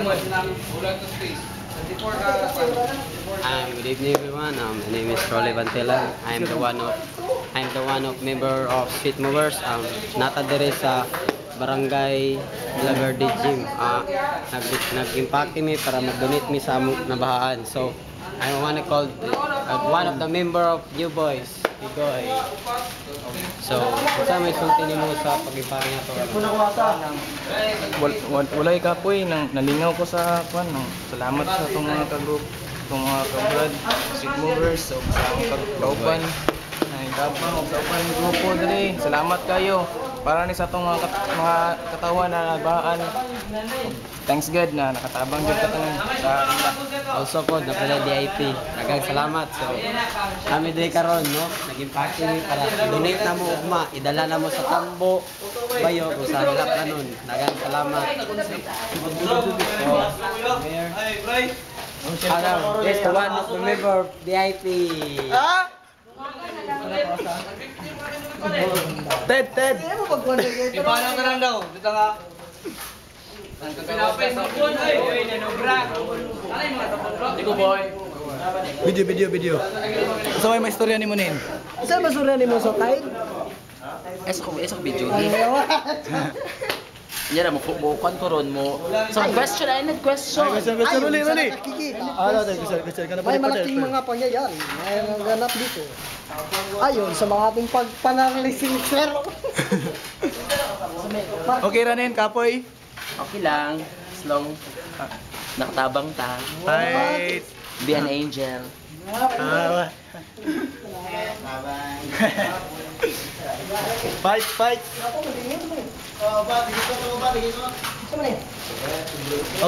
Good evening everyone. My name is Rolly Bantelan. I'm the one of member of Street Movers. Nata dire sa Barangay Laverde Gym. Nag-impake mi para mag-donate mi sa nabahaan. So I wanna call one of the member of you boys. Igoy. So, sa may sulti nimo sa pag-impake nato. Walay kapoy nang nalingaw ko sa kwan nang salamat sa itong mga kagroup, itong mga kabrad, Street Movers, o sa kauban tabang o sa upan grupo diri. Salamat kayo para ni sa itong mga katawan na nabaan. Thanks God na nakatabang jud ka sa ila. Also po, napala DIP. Daghang salamat. So, kami diri karon, no? Nag-impake mi para donate na mo ugma, idala na mo sa Tambo, Bayo, o sa Hilap Kanon. Daghang salamat. So, Mayor. Adam, this the one of the member of DIP. Ted! Ipanaw ka lang daw. Dito ka. Pinapay sa buwan ay nanobra. Alay mga tapos. Diko boy. Video. So may istorya nimo nin. Sa basura ni mo sa tide? Esok video ni. Yan mo bukan ko ron mo. So question. Question uli. Question ka na May malaking mga pangyayari. May ganap dito. Ayun, sa mga ating pagpananalising sir. Okay ranin kapoy. Okay lang. Slow. Nakatabang ta. Tight. Be an angel. Fight.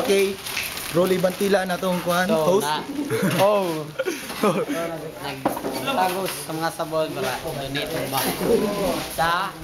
Okay. Rolly Bantila na tong kuhan, host. Nagtagos sa mga sabon para donate ugma sa